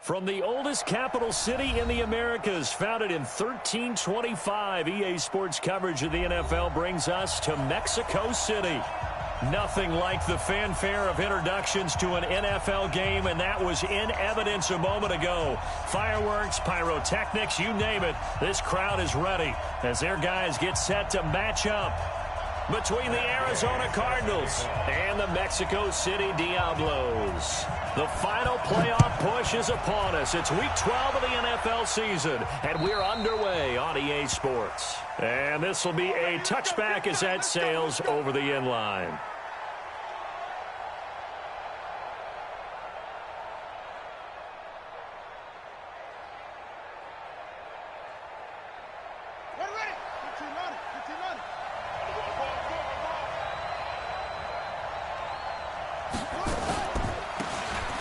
From the oldest capital city in the Americas, founded in 1325, EA Sports coverage of the NFL brings us to Mexico City. Nothing like the fanfare of introductions to an NFL game, and that was in evidence a moment ago. Fireworks, pyrotechnics, you name it. This crowd is ready as their guys get set to match up between the Arizona Cardinals and the Mexico City Diablos. The final playoff push is upon us. It's week 12 of the NFL season, and we're underway on EA Sports. And this will be a touchback as that sails over the end line.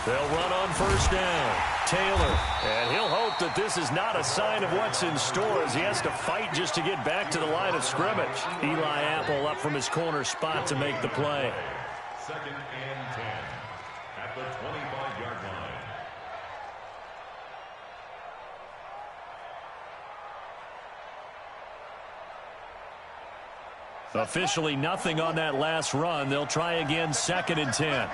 They'll run on first down. Taylor, and he'll hope that this is not a sign of what's in store as he has to fight just to get back to the line of scrimmage. Eli Apple up from his corner spot to make the play. 2nd and 10 at the 25-yard line. Officially nothing on that last run. They'll try again 2nd and 10.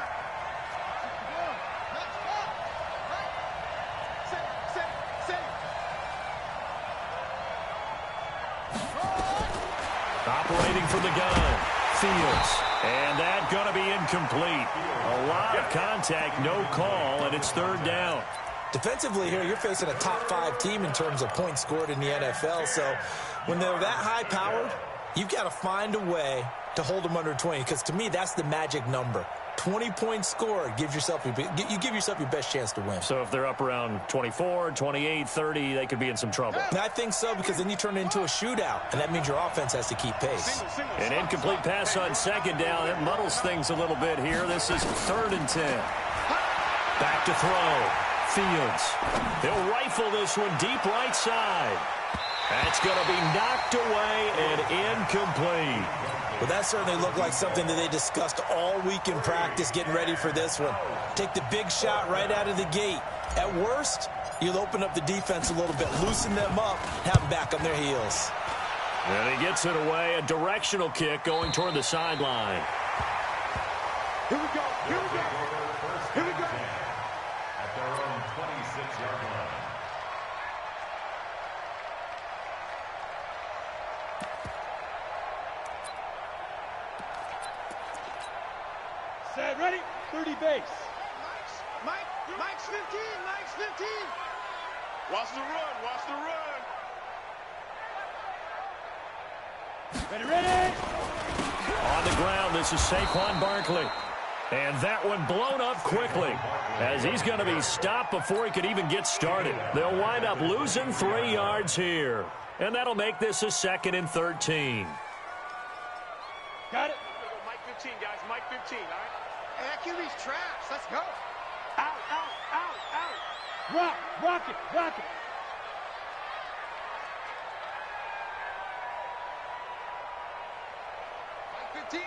Operating from the gun, Fields, and that going to be incomplete. A lot of contact, no call, and it's 3rd down. Defensively here, you're facing a top 5 team in terms of points scored in the NFL, so when they're that high-powered, you've got to find a way to hold them under 20, because to me, that's the magic number. 20 points scored, you give yourself your best chance to win. So if they're up around 24, 28, 30, they could be in some trouble. And I think so, because then you turn it into a shootout, and that means your offense has to keep pace. An incomplete pass on 2nd down. It muddles things a little bit here. This is 3rd and 10. Back to throw. Fields. He'll rifle this one deep right side. That's going to be knocked away and incomplete. Well, that certainly looked like something that they discussed all week in practice, getting ready for this one. Take the big shot right out of the gate. At worst, you'll open up the defense a little bit, loosen them up, have them back on their heels. And he gets it away, a directional kick going toward the sideline. Here we go, here we go, here we go. At their own 26-yard line. Set, ready, 30 base. Mike's 15, Mike's 15. Watch the run, watch the run. Ready, ready. On the ground, this is Saquon Barkley. And that one blown up quickly as he's going to be stopped before he could even get started. They'll wind up losing 3 yards here. And that'll make this a 2nd and 13. Got it. Mike 15, guys, Mike 15, all right? Hey, that QB's trash. Let's go. Out, out, out, out. Rock it, rock it. Mike 15,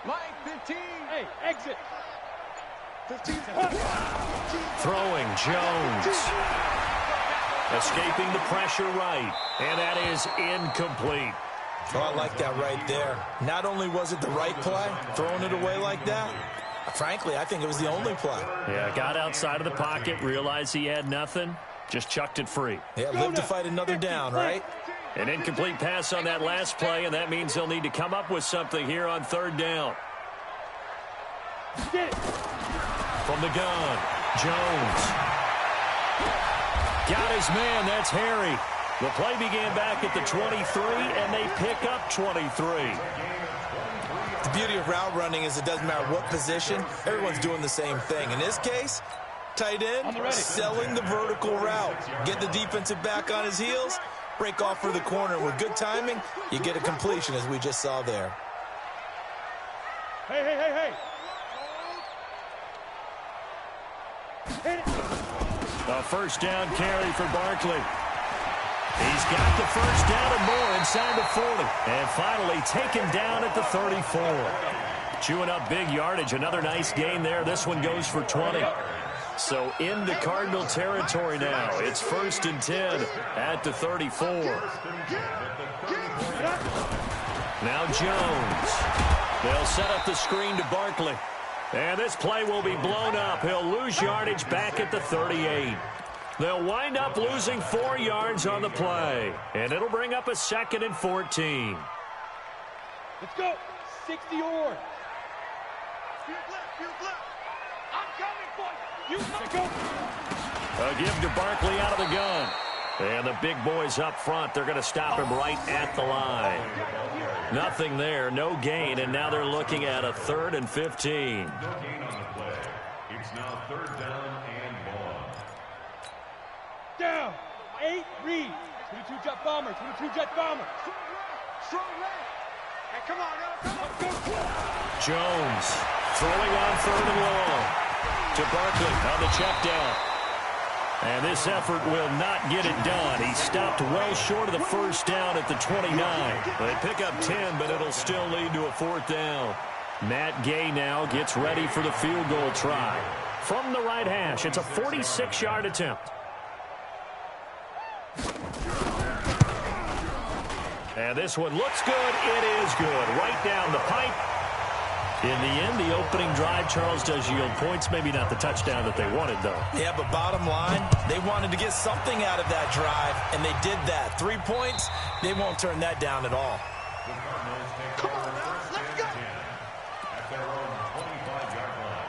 Mike 15. Hey, exit. 15. Throwing Jones. Escaping the pressure right. And that is incomplete. Oh, I like that right there. Not only was it the right play, throwing it away like that, frankly, I think it was the only play. Yeah, got outside of the pocket, realized he had nothing, just chucked it free. Yeah, live to fight another down, right? An incomplete pass on that last play, and that means they'll need to come up with something here on 3rd down. Get it. From the gun, Jones. Got his man, that's Harry. The play began back at the 23, and they pick up 23. The beauty of route running is it doesn't matter what position, everyone's doing the same thing. In this case, tight end, selling the vertical route. Get the defensive back on his heels, break off for the corner. With good timing, you get a completion, as we just saw there. Hey, hey, hey, hey. Hit it. A 1st down carry for Barkley. He's got the 1st down and more inside the 40. And finally taken down at the 34. Chewing up big yardage. Another nice gain there. This one goes for 20. So into Cardinal territory now. It's 1st and 10 at the 34. Now Jones. They'll set up the screen to Barkley. And this play will be blown up. He'll lose yardage back at the 38. They'll wind up losing 4 yards on the play. And it'll bring up a 2nd and 14. Let's go. 60 or. I'm coming for you. Go. A give to Barkley out of the gun. And the big boys up front, they're going to stop him right at the line. Nothing there, no gain, and now they're looking at a 3rd and 15. No gain on the play. It's now 3rd down and 1. Down. 8 read. 22 jet bomber. 22 jet bomber. Strong right. Hey, come on, come on. Jones throwing on 3rd and long to Barkley on the check down. And this effort will not get it done. He stopped well short of the 1st down at the 29. They pick up 10, but it'll still lead to a 4th down. Matt Gay now gets ready for the field goal try. From the right hash, it's a 46-yard attempt. And this one looks good. It is good. Right down the pipe. In the end, the opening drive, Charles, does yield points. Maybe not the touchdown that they wanted, though. Yeah, but bottom line, they wanted to get something out of that drive, and they did that. 3 points, they won't turn that down at all. The Cardinals take Come on, over Alex, 1st let's and go. 10 at their own 25-yard line.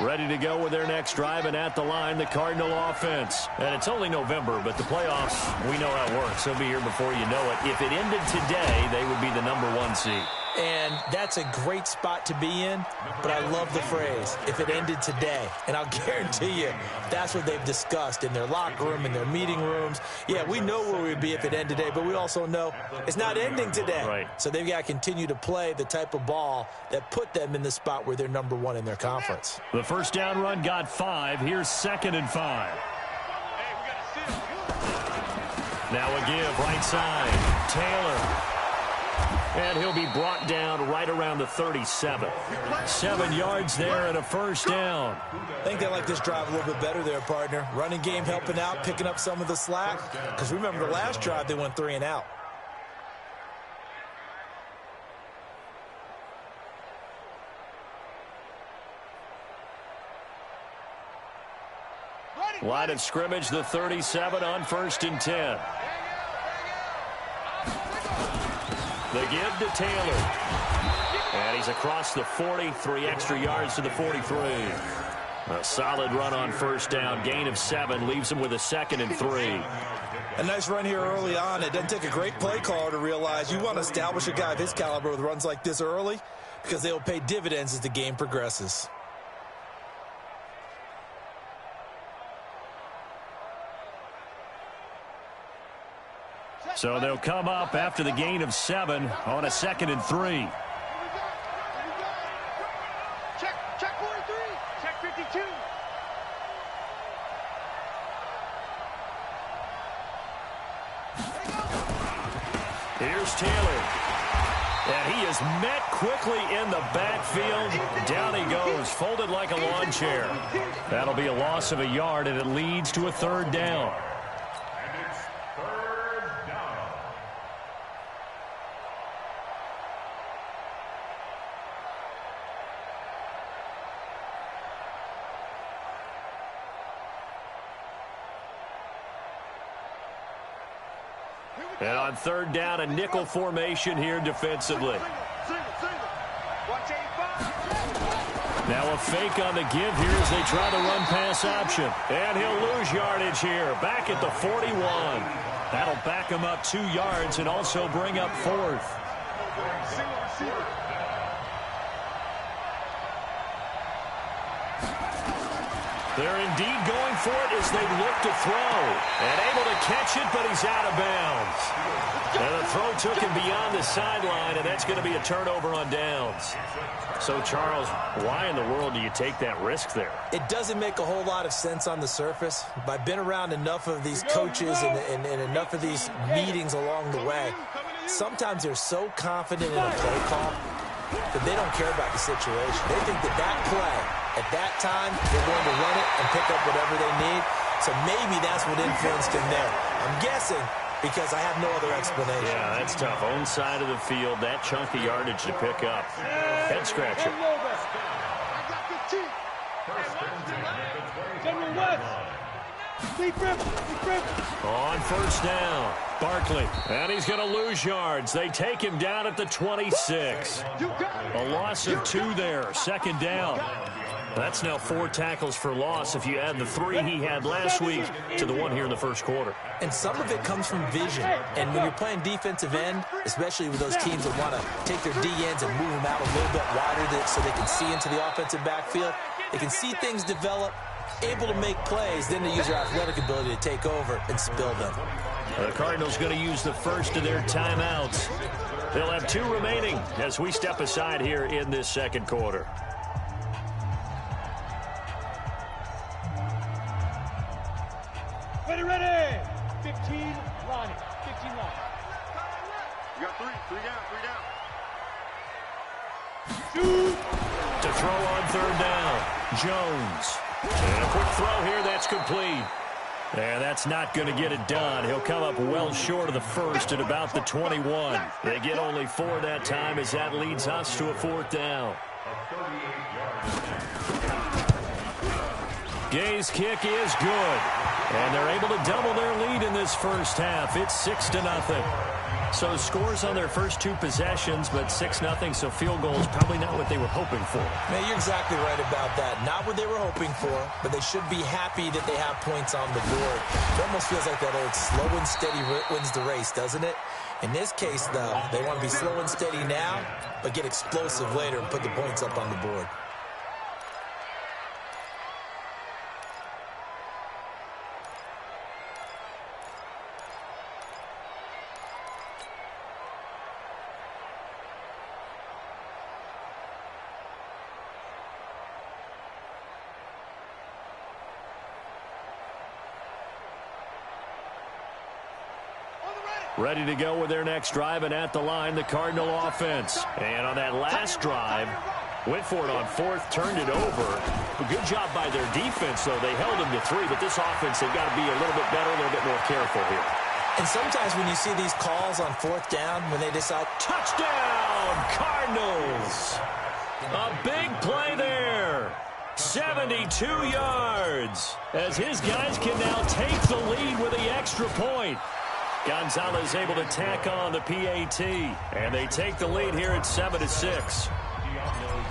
Ready to go with their next drive, and at the line, the Cardinal offense. And it's only November, but the playoffs, we know how it works. They'll be here before you know it. If it ended today, they would be the #1 seed. And that's a great spot to be in, but I love the phrase, if it ended today. And I'll guarantee you, that's what they've discussed in their locker room, in their meeting rooms. Yeah, we know where we'd be if it ended today, but we also know it's not ending today. Right. So they've got to continue to play the type of ball that put them in the spot where they're #1 in their conference. The 1st down run got 5. Here's 2nd and 5. Hey, we got to sit. Now a give, right side. Taylor. And he'll be brought down right around the 37. 7 yards there and a 1st down. I think they like this drive a little bit better there, partner. Running game helping out, picking up some of the slack. Because remember the last drive, they went 3 and out. Line of scrimmage, the 37 on 1st and 10. The give to Taylor. And he's across the 40, 3 extra yards to the 43. A solid run on 1st down. Gain of 7 leaves him with a 2nd and 3. A nice run here early on. It doesn't take a great play caller to realize you want to establish a guy of his caliber with runs like this early because they'll pay dividends as the game progresses. So they'll come up after the gain of 7 on a 2nd and 3. Check 43. Check 52. Here's Taylor. And he is met quickly in the backfield. Down he goes, folded like a lawn chair. That'll be a loss of a yard, and it leads to a 3rd down. And it's 3rd down. And on 3rd down, a nickel formation here defensively. Watch 85. Now a fake on the give here as they try the run-pass option. And he'll lose yardage here, back at the 41. That'll back him up 2 yards and also bring up 4th. Single receiver. They're indeed going for it as they look to throw. And able to catch it, but he's out of bounds. And the throw took him beyond the sideline, and that's going to be a turnover on downs. So, Charles, why in the world do you take that risk there? It doesn't make a whole lot of sense on the surface. But I've been around enough of these coaches and enough of these meetings along the way. Sometimes they're so confident in a play call that they don't care about the situation. They think that that play, at that time, they're going to run it and pick up whatever they need. So maybe that's what influenced him there. I'm guessing because I have no other explanation. Yeah, that's tough. Own side of the field, that chunk of yardage to pick up. Head scratcher. On first down, Barkley. And he's going to lose yards. They take him down at the 26. A loss of 2 there. Second down. That's now 4 tackles for loss if you add the 3 he had last week to the 1 here in the first quarter. And some of it comes from vision. And when you're playing defensive end, especially with those teams that want to take their D-ends and move them out a little bit wider so they can see into the offensive backfield, they can see things develop, able to make plays, then they use their athletic ability to take over and spill them. The Cardinals going to use the first of their timeouts. They'll have 2 remaining as we step aside here in this second quarter. Ready. 15, Ronnie. 15, Ronnie. You got 3 down, 3 down. Shoot. To throw on third down, Jones. And a quick throw here, that's complete. And that's not going to get it done. He'll come up well short of the first at about the 21. They get only 4 that time as that leads us to a 4th down. Gay's kick is good. And they're able to double their lead in this first half. It's 6-0. So scores on their first 2 possessions, but 6-0, so field goals probably not what they were hoping for. Man, you're exactly right about that. Not what they were hoping for, but they should be happy that they have points on the board. It almost feels like that old slow and steady wins the race, doesn't it? In this case, though, they want to be slow and steady now, but get explosive later and put the points up on the board. Ready to go with their next drive, and at the line, the Cardinal offense. And on that last drive, went for it on 4th, turned it over. A good job by their defense, though. They held them to 3, but this offense, they've got to be a little bit better, a little bit more careful here. And sometimes when you see these calls on 4th down, when they decide, touchdown, Cardinals! A big play there. 72 yards, as his guys can now take the lead with the extra point. Gonzalez able to tack on the PAT, and they take the lead here at 7-6.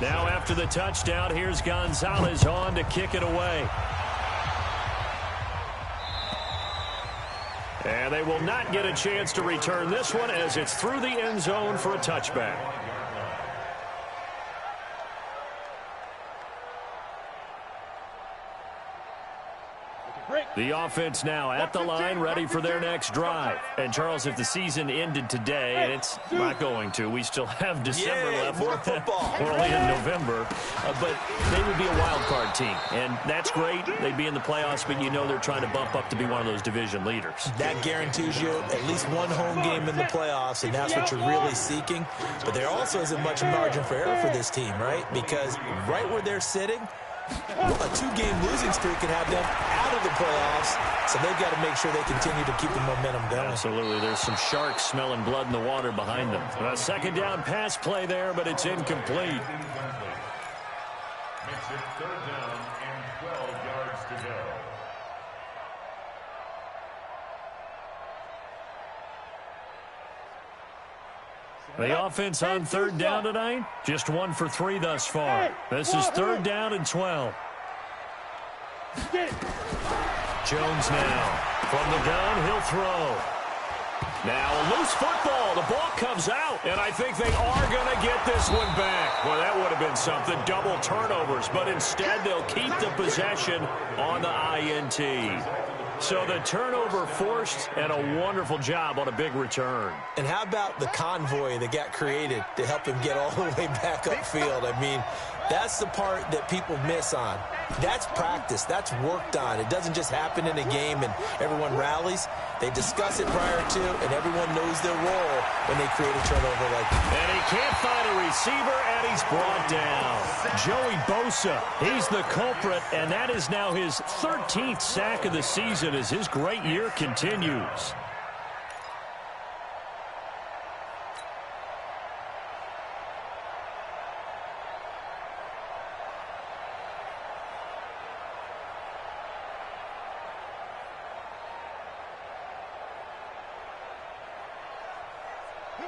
Now after the touchdown, here's Gonzalez on to kick it away. And they will not get a chance to return this one as it's through the end zone for a touchback. The offense now at the line, ready for their next drive. And, Charles, if the season ended today, and it's not going to, we still have December left. More football. We're only in November. But they would be a wild card team, and that's great. They'd be in the playoffs, but you know they're trying to bump up to be one of those division leaders. That guarantees you at least one home game in the playoffs, and that's what you're really seeking. But there also isn't much margin for error for this team, right? Because right where they're sitting, a 2-game losing streak could have them out of the playoffs, so they've got to make sure they continue to keep the momentum going. Absolutely. There's some sharks smelling blood in the water behind them. A second down pass play there, but it's incomplete. Makes it 3rd down and 12 yards to go. The offense on 3rd down tonight, just 1 for 3 thus far. This is 3rd down and 12. Jones now. From the gun, he'll throw. Now a loose football. The ball comes out, and I think they are going to get this one back. Well, that would have been something, double turnovers, but instead they'll keep the possession on the INT. So the turnover forced, and a wonderful job on a big return. And how about the convoy that got created to help him get all the way back upfield? I mean, that's the part that people miss on. That's practice. That's worked on. It doesn't just happen in a game and everyone rallies. They discuss it prior to, and everyone knows their role when they create a turnover like that. And he can't find a receiver, and he's brought down. Joey Bosa, he's the culprit, and that is now his 13th sack of the season as his great year continues.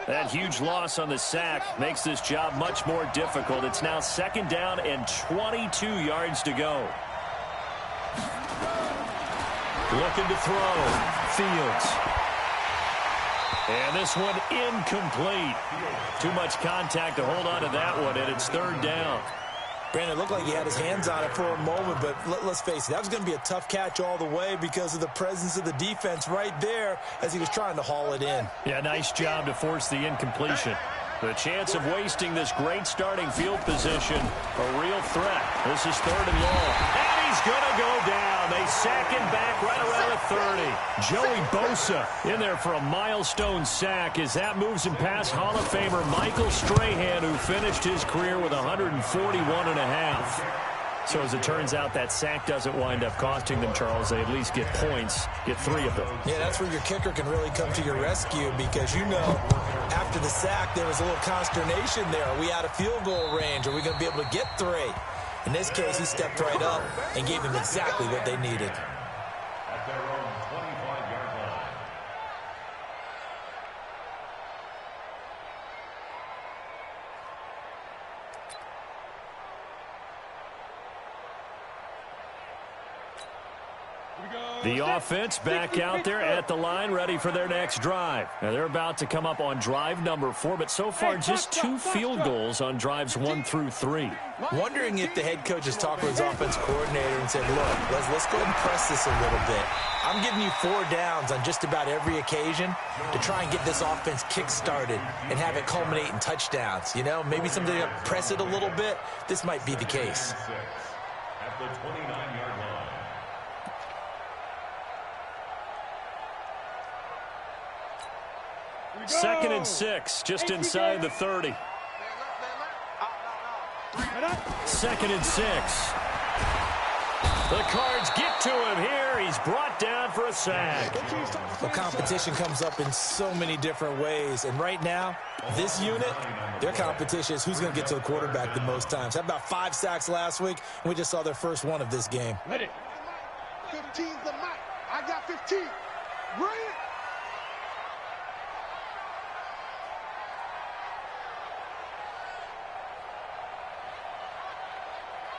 That huge loss on the sack makes this job much more difficult. It's now 2nd down and 22 yards to go. Looking to throw. Fields. And this one incomplete. Too much contact to hold on to that one, and it's 3rd down. Brandon, it looked like he had his hands on it for a moment, but let's face it, that was going to be a tough catch all the way because of the presence of the defense right there as he was trying to haul it in. Yeah, nice job to force the incompletion. The chance of wasting this great starting field position, a real threat. This is 3rd and long. And he's going to go down. They sack him back right around the 30. Joey Bosa in there for a milestone sack as that moves him past Hall of Famer Michael Strahan, who finished his career with 141.5. So as it turns out, that sack doesn't wind up costing them, Charles. They at least get points, get 3 of them. Yeah, that's where your kicker can really come to your rescue because, you know, after the sack, there was a little consternation there. Are we out of field goal range? Are we going to be able to get 3? In this case, he stepped right up and gave them exactly what they needed. At their own 25-yard line. The offense back out there at the line, ready for their next drive. Now they're about to come up on drive number 4, but so far just 2 field goals on drives 1 through 3. Wondering if the head coach has talked with his offense coordinator and said, look, let's go ahead and press this a little bit. I'm giving you 4 downs on just about every occasion to try and get this offense kick-started and have it culminate in touchdowns. You know, maybe something to press it a little bit. This might be the case. At the 29-yard line. 2nd and 6, just inside the 30. 2nd and 6. The Cards get to him here. He's brought down for a sack. The competition comes up in so many different ways. And right now, this unit, their competition is who's going to get to the quarterback the most times. How about 5 sacks last week? And we just saw their first one of this game. 15's the mic. I got 15. Bring it.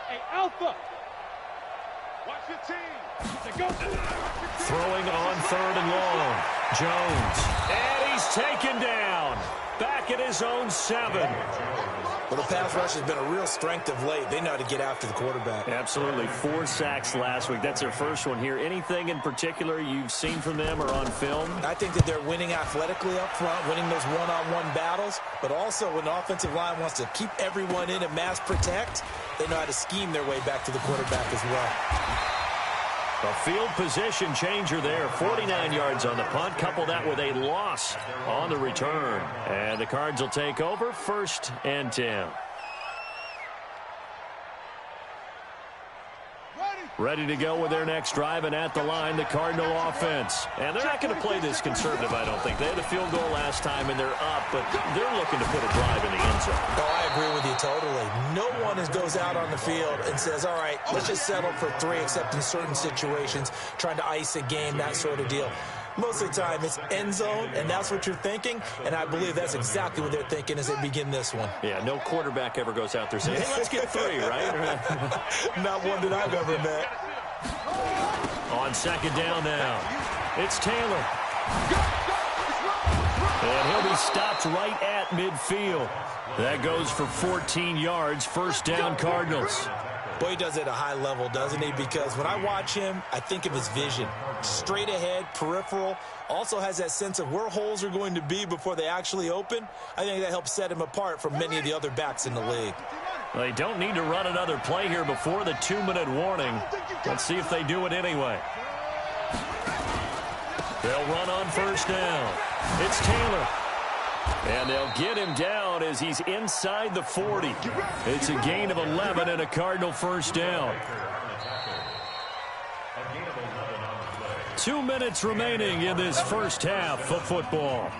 Hey, Alpha. Watch 15. Throwing on 3rd and long. Jones. And he's taken down. Back at his own 7. Well, the pass rush has been a real strength of late. They know how to get after the quarterback. Absolutely. 4 sacks last week. That's their first one here. Anything in particular you've seen from them or on film? I think that they're winning athletically up front, winning those one-on-one battles, but also when the offensive line wants to keep everyone in and mass protect, they know how to scheme their way back to the quarterback as well. A field position changer there. 49 yards on the punt. Couple that with a loss on the return. And the Cards will take over 1st and 10. Ready to go with their next drive, and at the line, the Cardinal offense. And they're not going to play this conservative, I don't think. They had a field goal last time, and they're up, but they're looking to put a drive in the end zone. Oh, I agree with you totally. No one goes out on the field and says, all right, let's just settle for 3, except in certain situations, trying to ice a game, that sort of deal. Most of the time, it's end zone, and that's what you're thinking, and I believe that's exactly what they're thinking as they begin this one. Yeah, no quarterback ever goes out there saying, hey, let's get 3, right? Not one that I've ever met. On 2nd down now, it's Taylor. And he'll be stopped right at midfield. That goes for 14 yards, first down Cardinals. Boy, he does it at a high level, doesn't he? Because when I watch him, I think of his vision. Straight ahead, peripheral. Also has that sense of where holes are going to be before they actually open. I think that helps set him apart from many of the other backs in the league. They don't need to run another play here before the 2-minute warning. Let's see if they do it anyway. They'll run on first down. It's Taylor. And they'll get him down as he's inside the 40. It's a gain of 11 and a Cardinal first down. 2 minutes remaining in this first half of football.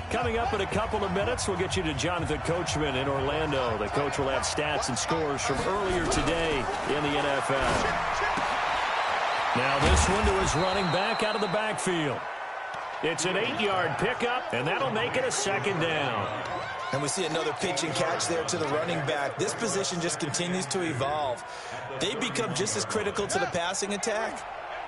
Coming up in a couple of minutes, we'll get you to Jonathan Coachman in Orlando. The coach will have stats and scores from earlier today in the NFL. Now this one to his running back out of the backfield. It's an 8-yard pickup, and that'll make it a second down. And we see another pitch and catch there to the running back. This position just continues to evolve. They become just as critical to the passing attack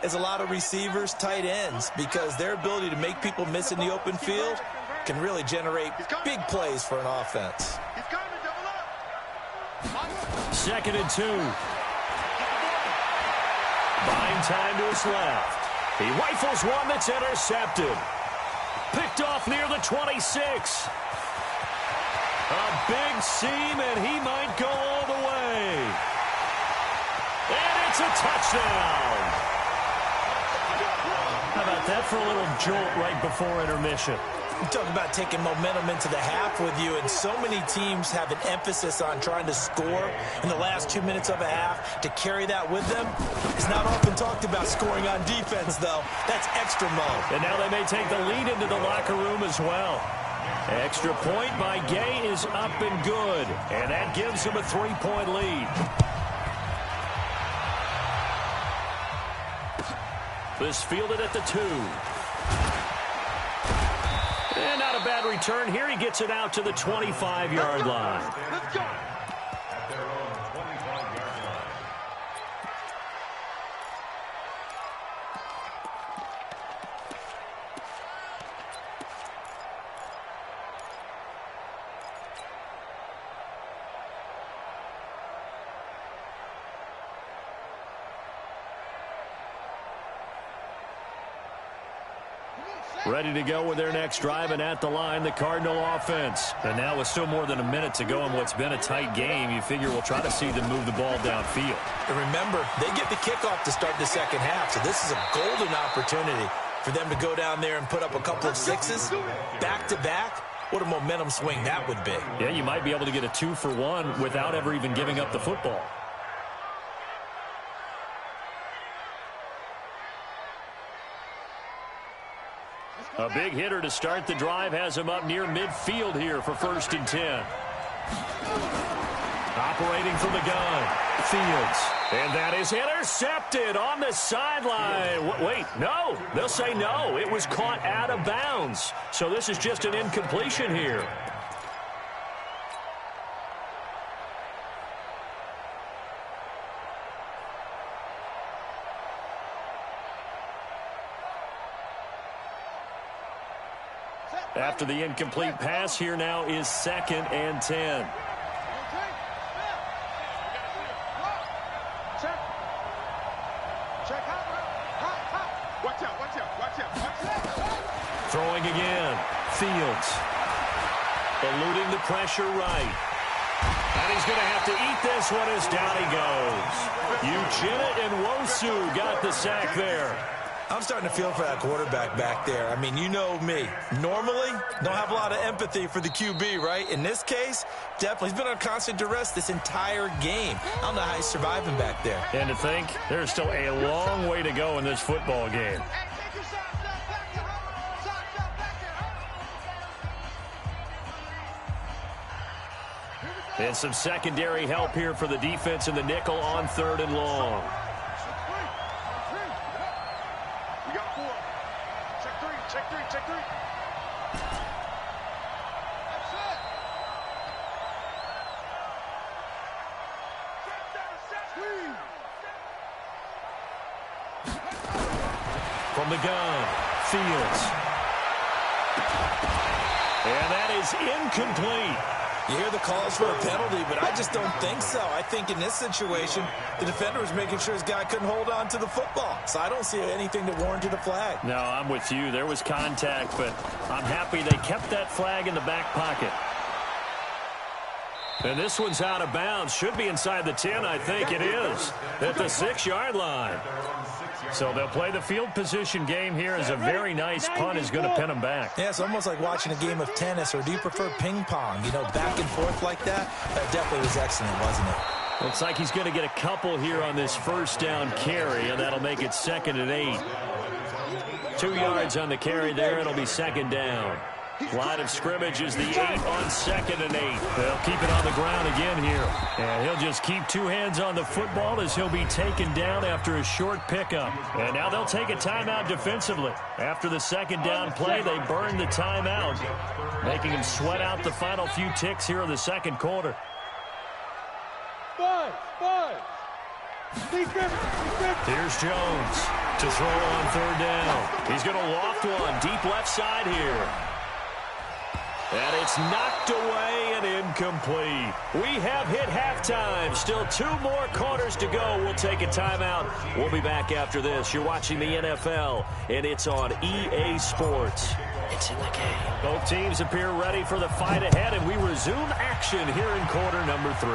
as a lot of receivers, tight ends, because their ability to make people miss in the open field can really generate big plays for an offense. Second and 2. Buying time to his left. He rifles one that's intercepted. Picked off near the 26. A big seam, and he might go all the way. And it's a touchdown. How about that for a little jolt right before intermission? You talk about taking momentum into the half with you, and so many teams have an emphasis on trying to score in the last 2 minutes of a half. To carry that with them, it's not often talked about scoring on defense, though. That's extra mode. And now they may take the lead into the locker room as well. Extra point by Gay is up and good, and that gives him a 3-point lead. This fielded at the 2. And not a bad return here. He gets it out to the 25-yard line. Let's go. At their own 25-yard line. Ready to go with their next drive, and at the line, the Cardinal offense. And now with still more than a minute to go in what's been a tight game, you figure we'll try to see them move the ball downfield. And remember, they get the kickoff to start the second half, so this is a golden opportunity for them to go down there and put up a couple of sixes back-to-back. What a momentum swing that would be. Yeah, you might be able to get a 2-for-1 without ever even giving up the football. A big hitter to start the drive has him up near midfield here for 1st and 10. Operating from the gun, Fields. And that is intercepted on the sideline. Wait, no. They'll say no. It was caught out of bounds. So this is just an incompletion here. After the incomplete pass, here now is 2nd and 10. Throwing again. Fields. Eluding the pressure right. And he's going to have to eat this one as down he goes. Uchenna and Wosu got the sack there. I'm starting to feel for that quarterback back there. I mean, you know me. Normally, don't have a lot of empathy for the QB, right? In this case, definitely. He's been on constant duress this entire game. I don't know how he's surviving back there. And to think, there's still a long way to go in this football game. And some secondary help here for the defense in the nickel on 3rd and long. Check three. From the gun, Fields. And that is incomplete. You hear the calls for a penalty, but I just don't think so. I think in this situation, the defender was making sure his guy couldn't hold on to the football. So I don't see anything that warranted a flag. No, I'm with you. There was contact, but I'm happy they kept that flag in the back pocket. And this one's out of bounds. Should be inside the 10, I think it is. At the 6-yard line. So they'll play the field position game here as a very nice punt is going to pin them back. Yeah, it's almost like watching a game of tennis, or do you prefer ping pong? You know, back and forth like that? That definitely was excellent, wasn't it? Looks like he's going to get a couple here on this first down carry, and that'll make it 2nd and 8. 2 yards on the carry there. It'll be 2nd down. Line of scrimmage is the 8 on 2nd and 8. They'll keep it on the ground again here. And he'll just keep 2 hands on the football as he'll be taken down after a short pickup. And now they'll take a timeout defensively. After the 2nd down play, they burn the timeout, making him sweat out the final few ticks here in the 2nd quarter. Here's Jones to throw on 3rd down. He's going to loft one deep left side here. And it's knocked away and incomplete. We have hit halftime. Still 2 more quarters to go. We'll take a timeout. We'll be back after this. You're watching the NFL, and it's on EA Sports. It's in the game. Both teams appear ready for the fight ahead, and we resume action here in quarter number 3.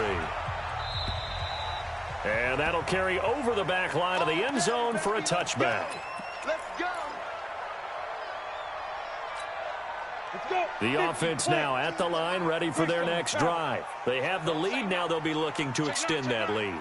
And that'll carry over the back line of the end zone for a touchback. Let's go. The offense now at the line, ready for their next drive. They have the lead. Now they'll be looking to extend that lead.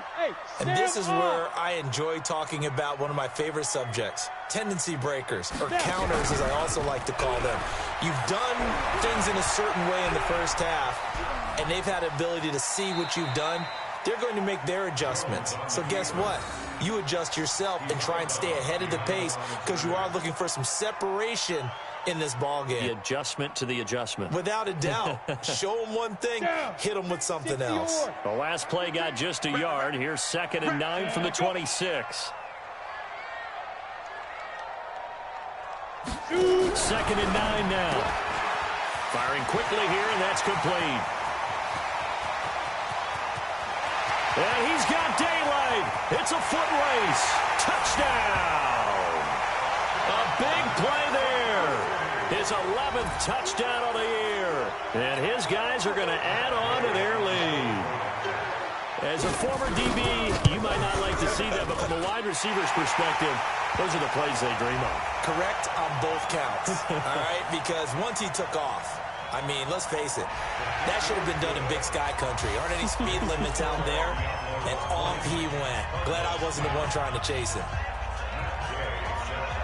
And this is where I enjoy talking about one of my favorite subjects, tendency breakers, or counters as I also like to call them. You've done things in a certain way in the first half, and they've had the ability to see what you've done. They're going to make their adjustments. So guess what? You adjust yourself and try and stay ahead of the pace because you are looking for some separation in this ball game. The adjustment to the adjustment. Without a doubt. Show them one thing, hit them with something else. The last play got just a yard. Here's 2nd and 9 from the 26. 2nd and 9 now. Firing quickly here, and that's complete. And he's got daylight. It's a foot race. Touchdown. A big play there. His 11th touchdown of the year. And his guys are going to add on to their lead. As a former DB, you might not like to see that, but from a wide receiver's perspective, those are the plays they dream of. Correct on both counts. All right, because once he took off, I mean, let's face it, that should have been done in Big Sky country. Aren't any speed limits out there? And off he went. Glad I wasn't the one trying to chase him.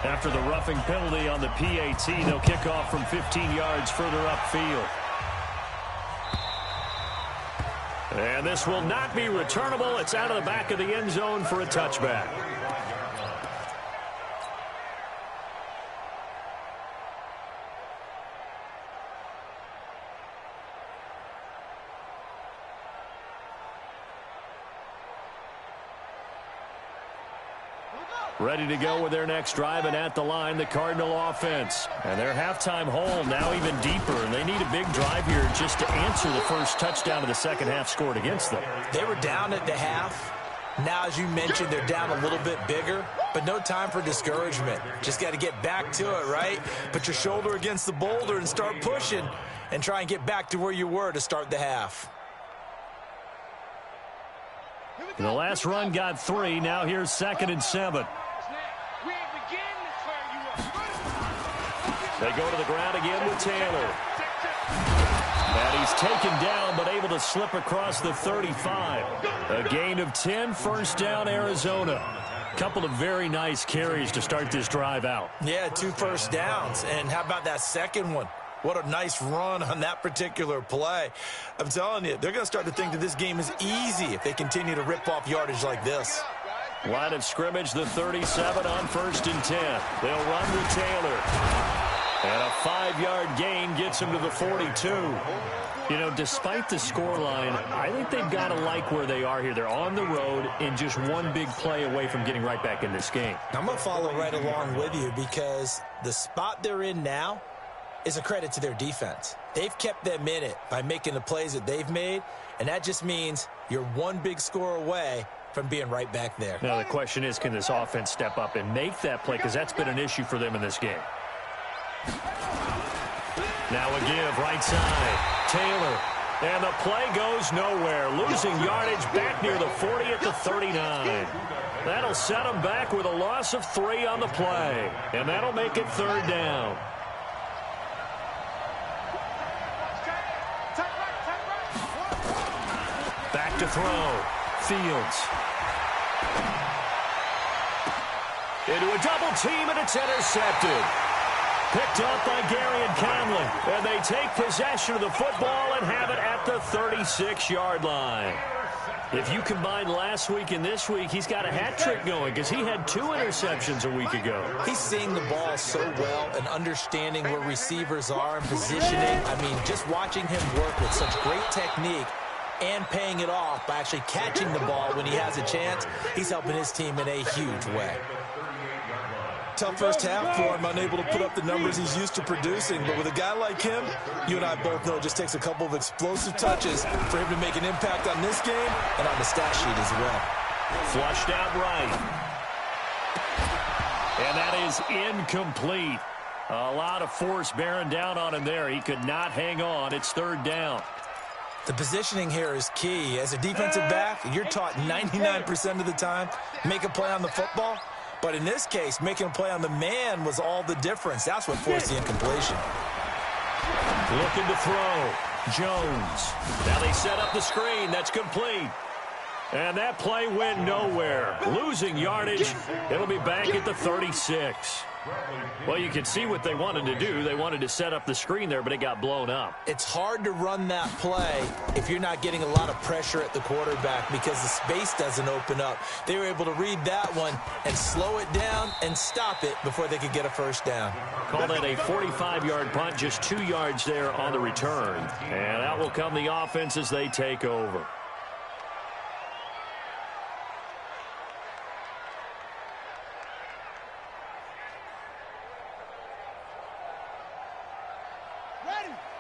After the roughing penalty on the PAT, they'll kick off from 15 yards further upfield. And this will not be returnable. It's out of the back of the end zone for a touchback. Ready to go with their next drive, and at the line, the Cardinal offense. And their halftime hole now even deeper, and they need a big drive here just to answer the first touchdown of the second half scored against them. They were down at the half. Now, as you mentioned, they're down a little bit bigger, but no time for discouragement. Just got to get back to it, right? Put your shoulder against the boulder and start pushing and try and get back to where you were to start the half. The last run got 3. Now here's 2nd and 7. They go to the ground again with Taylor. And he's taken down, but able to slip across the 35. A gain of 10, first down, Arizona. Couple of very nice carries to start this drive out. Yeah, 2 first downs. And how about that second one? What a nice run on that particular play. I'm telling you, they're going to start to think that this game is easy if they continue to rip off yardage like this. Line of scrimmage, the 37 on 1st and 10. They'll run with Taylor. And a 5-yard gain gets him to the 42. You know, despite the scoreline, I think they've got to like where they are here. They're on the road and just one big play away from getting right back in this game. I'm going to follow right along with you because the spot they're in now is a credit to their defense. They've kept them in it by making the plays that they've made, and that just means you're one big score away from being right back there. Now, the question is, can this offense step up and make that play? Because that's been an issue for them in this game. Now a give, right side. Taylor. And the play goes nowhere. Losing yardage back near the 40 at the 39. That'll set them back with a loss of 3 on the play. And that'll make it 3rd down. Back to throw. Fields. Into a double team, and it's intercepted. Picked up by Gary and Conley. And they take possession of the football and have it at the 36-yard line. If you combine last week and this week, he's got a hat trick going because he had 2 interceptions a week ago. He's seeing the ball so well and understanding where receivers are and positioning. I mean, just watching him work with such great technique and paying it off by actually catching the ball when he has a chance, he's helping his team in a huge way. Tough first half for him, unable to put up the numbers he's used to producing. But with a guy like him, you and I both know it just takes a couple of explosive touches for him to make an impact on this game and on the stat sheet as well. Flushed out right. And that is incomplete. A lot of force bearing down on him there. He could not hang on. It's 3rd down. The positioning here is key. As a defensive back, you're taught 99% of the time, make a play on the football. But in this case, making a play on the man was all the difference. That's what forced the incompletion. Looking to throw. Jones. Now they set up the screen. That's complete. And that play went nowhere. Losing yardage. It'll be back at the 36. Well, you can see what they wanted to do. They wanted to set up the screen there, but it got blown up. It's hard to run that play if you're not getting a lot of pressure at the quarterback because the space doesn't open up. They were able to read that one and slow it down and stop it before they could get a 1st down. Call that a 45-yard punt, just 2 yards there on the return. And that will come the offense as they take over.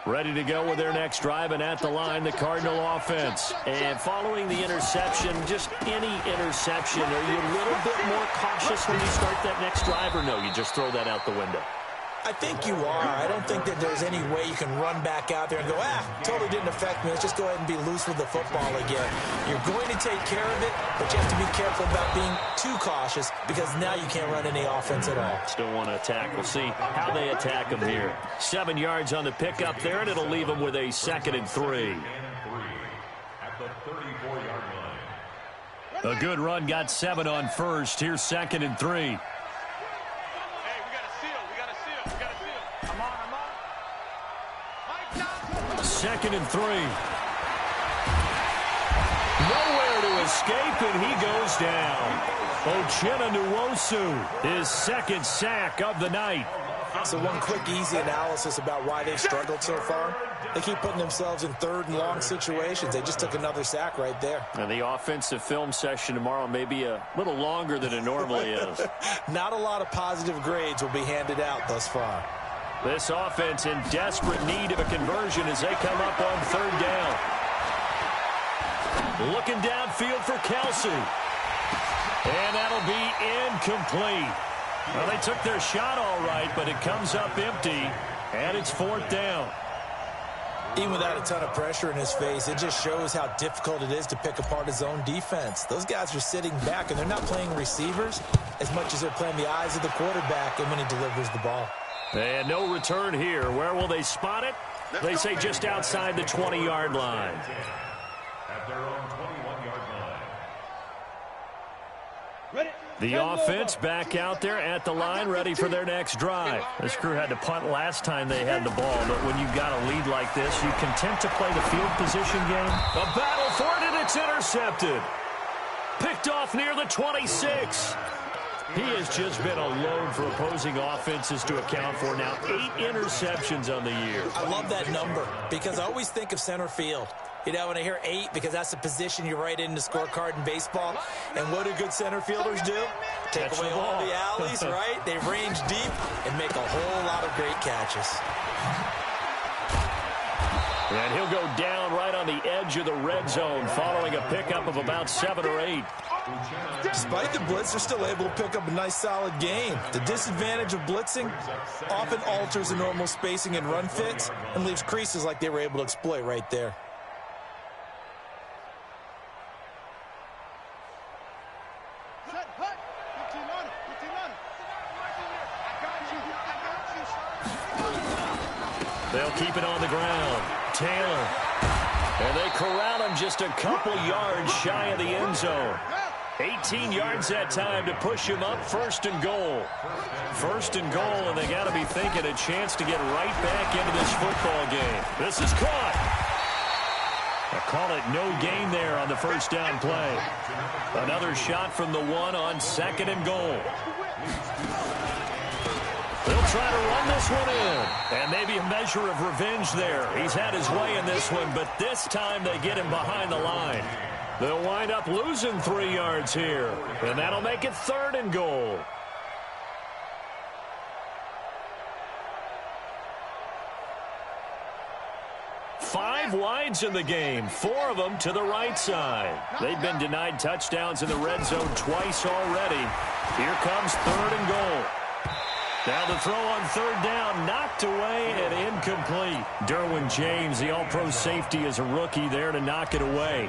Ready to go with their next drive, and at the line, the Cardinal offense. And following the interception, just any interception, are you a little bit more cautious when you start that next drive, or no, you just throw that out the window? I think you are. I don't think that there's any way you can run back out there and go, totally didn't affect me. Let's just go ahead and be loose with the football again. You're going to take care of it, but you have to be careful about being too cautious because now you can't run any offense at all. Still want to attack. We'll see how they attack them here. 7 yards on the pickup there, and it'll leave them with a 2nd and 3. At the 34-yard line. A good run got 7 on 1st. Here's 2nd and 3. 2nd and 3. Nowhere to escape, and he goes down. Uchenna Nwosu, his 2nd sack of the night. So one quick, easy analysis about why they've struggled so far. They keep putting themselves in 3rd and long situations. They just took another sack right there. And the offensive film session tomorrow may be a little longer than it normally is. Not a lot of positive grades will be handed out thus far. This offense in desperate need of a conversion as they come up on 3rd down. Looking downfield for Kelsey. And that'll be incomplete. Well, they took their shot all right, but it comes up empty, and it's 4th down. Even without a ton of pressure in his face, it just shows how difficult it is to pick apart his own defense. Those guys are sitting back, and they're not playing receivers as much as they're playing the eyes of the quarterback and when he delivers the ball. And no return here. Where will they spot it? They say just outside the 20-yard line. At their own 21-yard line. The offense back out there at the line, ready for their next drive. This crew had to punt last time they had the ball, but when you've got a lead like this, you content to play the field position game? A battle for it, and it's intercepted. Picked off near the 26. He has just been a load for opposing offenses to account for. Now 8 interceptions on the year. I love that number because I always think of center field. You know, when I hear 8, because that's the position you write in the scorecard in baseball. And what do good center fielders do? Take away all the alleys, right? They range deep and make a whole lot of great catches. And he'll go down right on the edge of the red zone following a pickup of about 7 or 8. Despite the blitz, they're still able to pick up a nice, solid game. The disadvantage of blitzing often alters the normal spacing and run fits and leaves creases like they were able to exploit right there. They'll keep it on the ground. Taylor. And they corral him just a couple yards shy of the end zone. 18 yards that time to push him up. 1st and goal. 1st and goal, and they got to be thinking a chance to get right back into this football game. This is caught. I call it no gain there on the 1st down play. Another shot from the 1 on 2nd and goal. They'll try to run this one in. And maybe a measure of revenge there. He's had his way in this one, but this time they get him behind the line. They'll wind up losing 3 yards here. And that'll make it 3rd and goal. Five wides in the game, 4 of them to the right side. They've been denied touchdowns in the red zone twice already. Here comes 3rd and goal. Now the throw on 3rd down, knocked away and incomplete. Derwin James, the all-pro safety, is a rookie there to knock it away.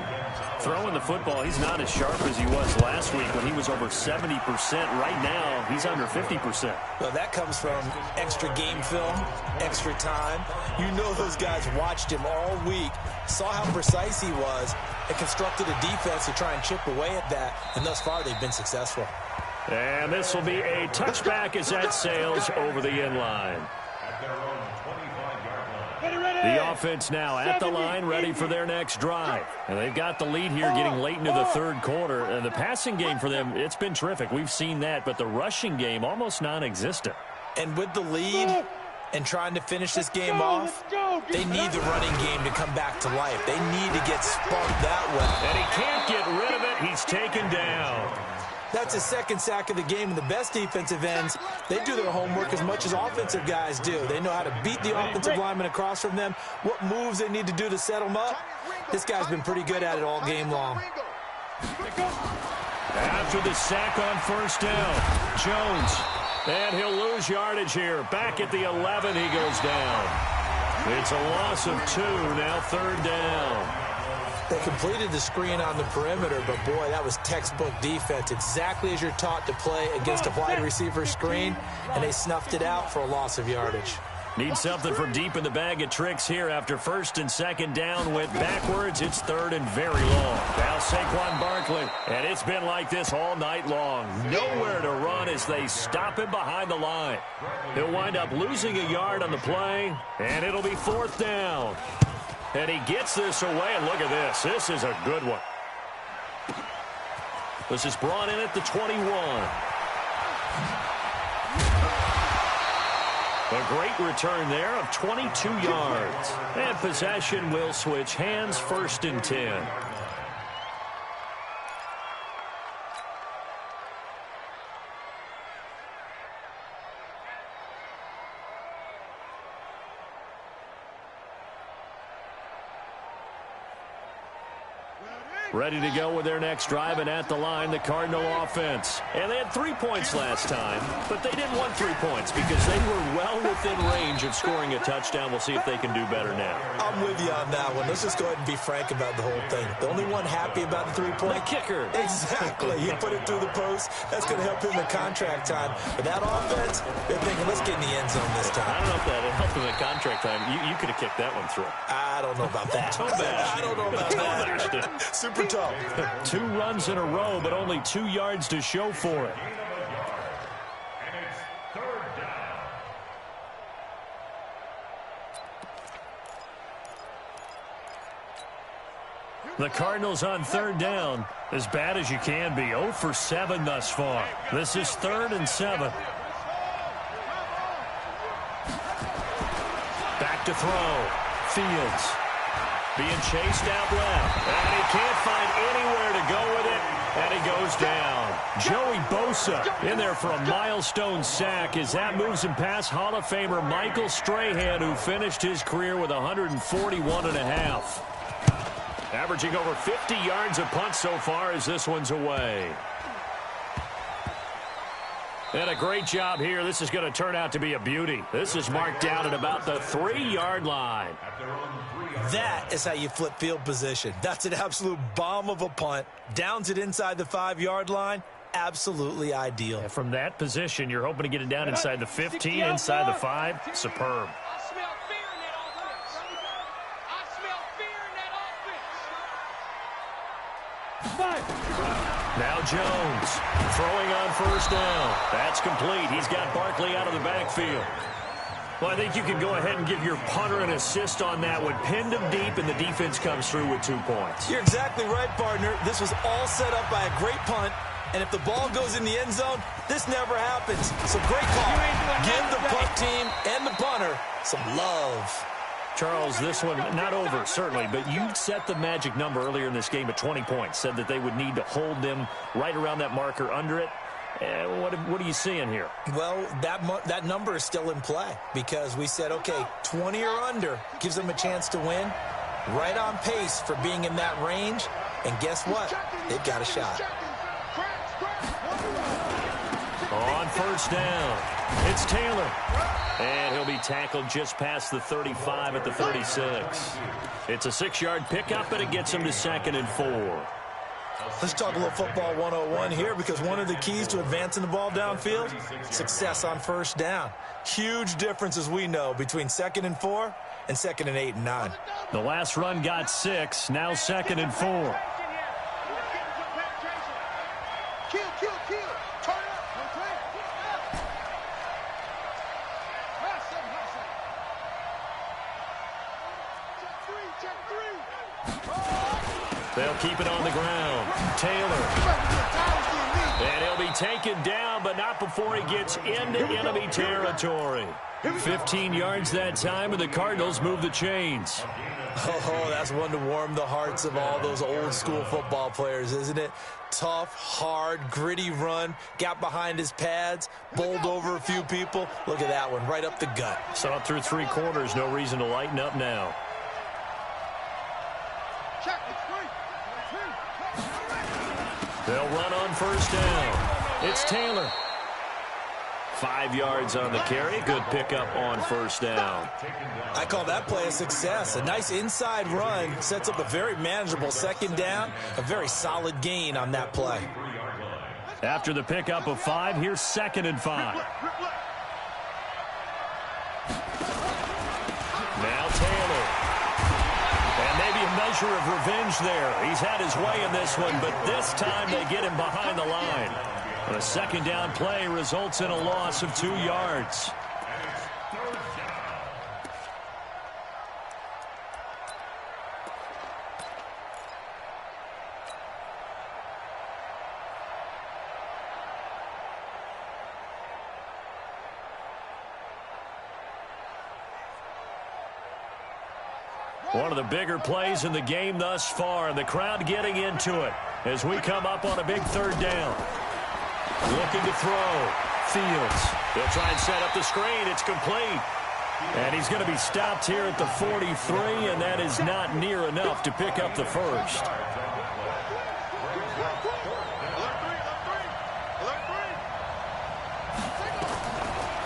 Throwing the football, he's not as sharp as he was last week when he was over 70%. Right now, he's under 50%. Well, that comes from extra game film, extra time. You know those guys watched him all week, saw how precise he was, and constructed a defense to try and chip away at that. And thus far, they've been successful. And this will be a touchback as that sails over the end line. The offense now at the line, ready for their next drive. And they've got the lead here getting late into the 3rd quarter. And the passing game for them, it's been terrific. We've seen that. But the rushing game, almost non-existent. And with the lead and trying to finish this game off, they need the running game to come back to life. They need to get sparked that way. And he can't get rid of it. He's taken down. That's his 2nd sack of the game. And the best defensive ends, they do their homework as much as offensive guys do. They know how to beat the offensive lineman across from them, what moves they need to do to set them up. This guy's been pretty good at it all game long. After the sack on 1st down, Jones. And he'll lose yardage here. Back at the 11, he goes down. It's a loss of 2, now 3rd down. They completed the screen on the perimeter, but boy, that was textbook defense. Exactly as you're taught to play against a wide receiver screen, and they snuffed it out for a loss of yardage. Need something from deep in the bag of tricks here after 1st and 2nd down went backwards. It's 3rd and very long. Now Saquon Barkley, and it's been like this all night long. Nowhere to run as they stop him behind the line. He'll wind up losing a yard on the play, and it'll be 4th down. And he gets this away, and look at this. This is a good one. This is brought in at the 21. A great return there of 22 yards. And possession will switch hands, 1st and 10. Ready to go with their next drive, and at the line, the Cardinal offense. And they had 3 points last time, but they didn't want 3 points because they were well within range of scoring a touchdown. We'll see if they can do better now. I'm with you on that one. Let's just go ahead and be frank about the whole thing. The only one happy about the 3-point? The kicker. Exactly. He put it through the post. That's going to help him in contract time. But that offense, they're thinking, let's get in the end zone this time. I don't know if that helped him in contract time. You could have kicked that one through. I don't know about that. I don't know about that. Super tough. 2 runs in a row, but only 2 yards to show for it. And it's 3rd down. The Cardinals on third down, as bad as you can be. 0 for 7 thus far. This is 3rd and 7. Back to throw. Fields being chased out left. And he can't find anywhere to go with it. And he goes down. Joey Bosa in there for a milestone sack as that moves him past Hall of Famer Michael Strahan, who finished his career with 141.5. Averaging over 50 yards a punt so far as this one's away. And a great job here. This is going to turn out to be a beauty. This is marked down at about the 3-yard line. That is how you flip field position. That's an absolute bomb of a punt. Downs it inside the 5-yard line. Absolutely ideal. And from that position, you're hoping to get it down inside the 15, inside the 5. Superb. Now Jones throwing on first down. That's complete. He's got Barkley out of the backfield. Well, I think you can go ahead and give your punter an assist on that one. Pinned him deep, and the defense comes through with 2 points. You're exactly right, partner. This was all set up by a great punt, and if the ball goes in the end zone, this never happens. So great call. Give the punt team and the punter some love. Charles, this one not over, certainly, but you set the magic number earlier in this game at 20 points. Said that they would need to hold them right around that marker under it. What are you seeing here? Well, that number is still in play because we said, okay, 20 or under gives them a chance to win. Right on pace for being in that range. And guess what? They've got a shot. On first down, it's Taylor. And he'll be tackled just past the 35 at the 36. It's a 6-yard pickup, and it gets him to 2nd and 4. Let's talk a little football 101 here because one of the keys to advancing the ball downfield, success on first down. Huge difference, as we know, between 2nd and 4 and 2nd and 8 and 9. The last run got 6, now 2nd and 4. Kill. Turn up. Check three. They'll keep it on the ground. Taylor. And he'll be taken down, but not before he gets into enemy territory. 15 yards that time, and the Cardinals move the chains. Oh, that's one to warm the hearts of all those old school football players, isn't it? Tough, hard, gritty run, got behind his pads, bowled over a few people. Look at that one, right up the gut. Saw it through 3 quarters, no reason to lighten up now. They'll run on first down. It's Taylor. 5 yards on the carry. Good pickup on first down. I call that play a success. A nice inside run sets up a very manageable 2nd down. A very solid gain on that play. After the pickup of 5, here's 2nd and 5. Now Taylor. And maybe a measure of revenge there. He's had his way in this one, but this time they get him behind the line. And a 2nd down play results in a loss of 2 yards. One of the bigger plays in the game thus far, and the crowd getting into it as we come up on a big 3rd down. Looking to throw. Fields. He'll try and set up the screen. It's complete. And he's going to be stopped here at the 43, and that is not near enough to pick up the first.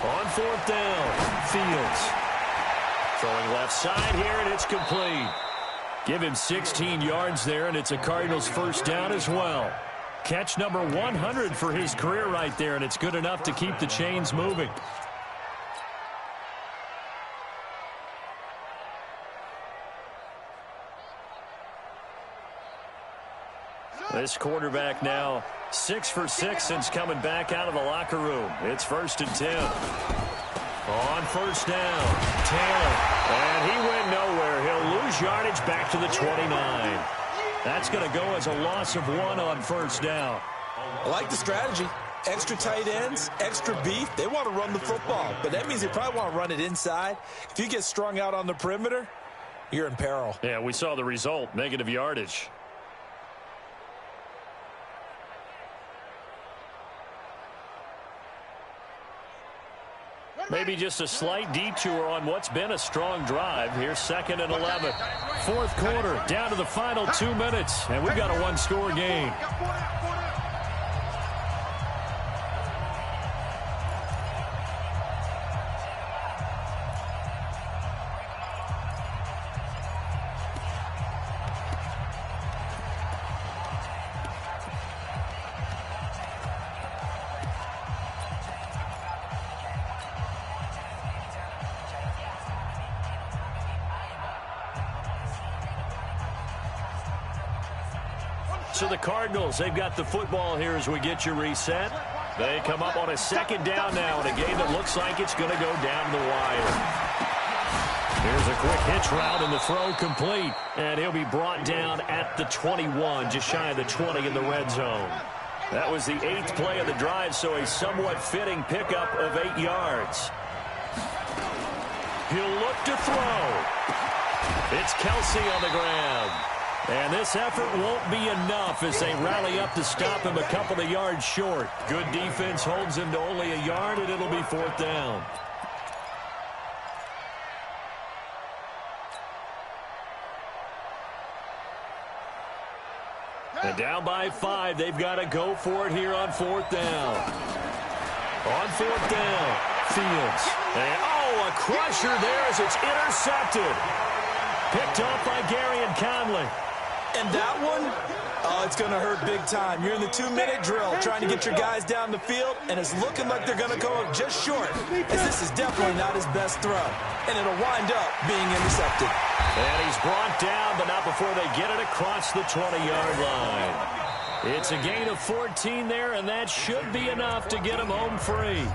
On 4th down, Fields. Throwing left side here, and it's complete. Give him 16 yards there, and it's a Cardinals first down as well. Catch number 100 for his career right there, and it's good enough to keep the chains moving. This quarterback now 6 for 6 since coming back out of the locker room. It's 1st and 10. On first down, Taylor. And he went nowhere. He'll lose yardage back to the 29. That's going to go as a loss of 1 on first down. I like the strategy. Extra tight ends, extra beef. They want to run the football, but that means they probably want to run it inside. If you get strung out on the perimeter, you're in peril. Yeah, we saw the result, negative yardage. Maybe just a slight detour on what's been a strong drive. Here's 2nd and 11. Fourth quarter, down to the final 2 minutes, and we've got a one-score game. So the Cardinals, they've got the football here as we get you reset. They come up on a 2nd down now in a game that looks like it's going to go down the wire. Here's a quick hitch route and the throw complete. And he'll be brought down at the 21, just shy of the 20 in the red zone. That was the 8th play of the drive, so a somewhat fitting pickup of 8 yards. He'll look to throw. It's Kelsey on the ground. And this effort won't be enough as they rally up to stop him a couple of yards short. Good defense holds him to only a yard, and it'll be 4th down. And down by 5, they've got to go for it here on 4th down. On 4th down, Fields. And, a crusher there as it's intercepted. Picked up by Gary and Conley. And that one, it's going to hurt big time. You're in the 2-minute drill trying to get your guys down the field, and it's looking like they're going to go just short, as this is definitely not his best throw. And it'll wind up being intercepted. And he's brought down, but not before they get it across the 20-yard line. It's a gain of 14 there, and that should be enough to get him home free.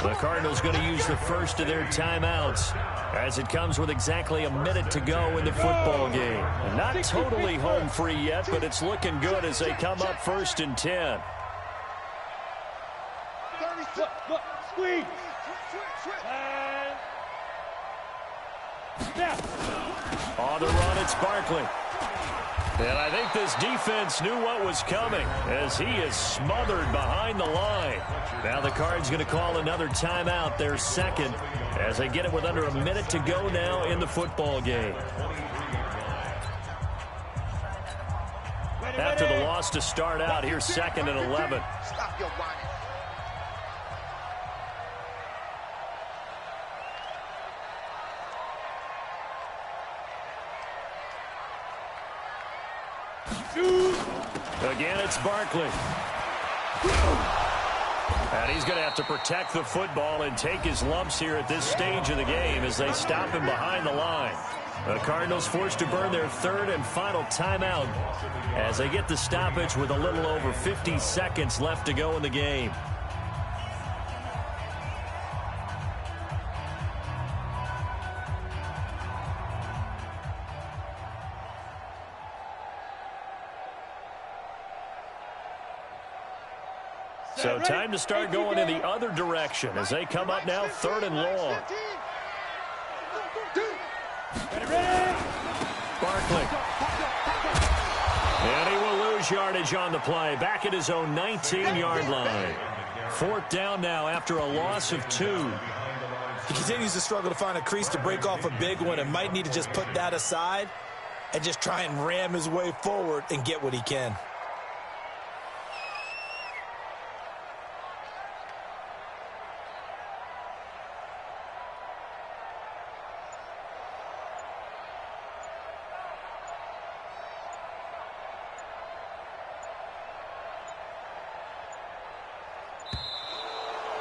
The Cardinals going to use the first of their timeouts as it comes with exactly a minute to go in the football game. Not totally home free yet, but it's looking good as they come up 1st and 10. Squeeze. On the run, it's Barkley. And I think this defense knew what was coming as he is smothered behind the line. Now the Cards going to call another timeout, their 2nd, as they get it with under a minute to go now in the football game. After the loss to start out, here's 2nd and 11. Stop your whining. Again, it's Barkley. And he's going to have to protect the football and take his lumps here at this stage of the game as they stop him behind the line. The Cardinals forced to burn their 3rd and final timeout as they get the stoppage with a little over 50 seconds left to go in the game. So time to start going in the other direction as they come up now 3rd and long. Barkley. And he will lose yardage on the play. Back at his own 19-yard line. 4th down now after a loss of 2. He continues to struggle to find a crease to break off a big one and might need to just put that aside and just try and ram his way forward and get what he can.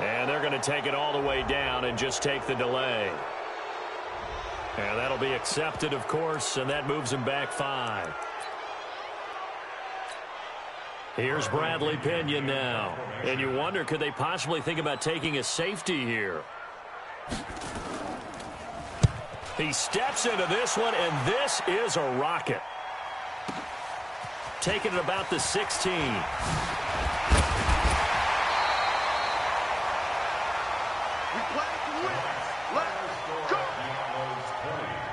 And they're going to take it all the way down and just take the delay. And that'll be accepted, of course, and that moves him back 5. Here's Bradley Pinion now. And you wonder, could they possibly think about taking a safety here? He steps into this one, and this is a rocket. taking it about the 16.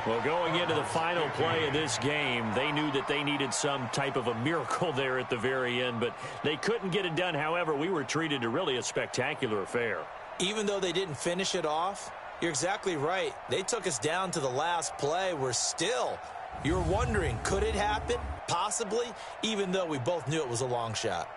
Well, going into the final play of this game, they knew that they needed some type of a miracle there at the very end, but they couldn't get it done. However, we were treated to really a spectacular affair. Even though they didn't finish it off, you're exactly right. They took us down to the last play. You're wondering, could it happen? Possibly, even though we both knew it was a long shot.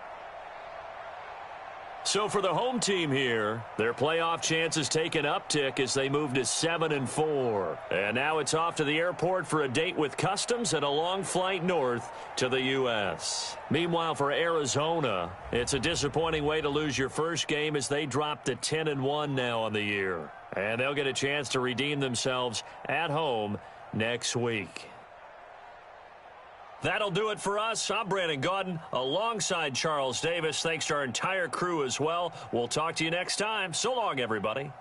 So for the home team here, their playoff chances take an uptick as they move to 7-4. And now it's off to the airport for a date with Customs and a long flight north to the U.S. Meanwhile, for Arizona, it's a disappointing way to lose your first game as they drop to 10-1 now on the year. And they'll get a chance to redeem themselves at home next week. That'll do it for us. I'm Brandon Gaudin alongside Charles Davis. Thanks to our entire crew as well. We'll talk to you next time. So long, everybody.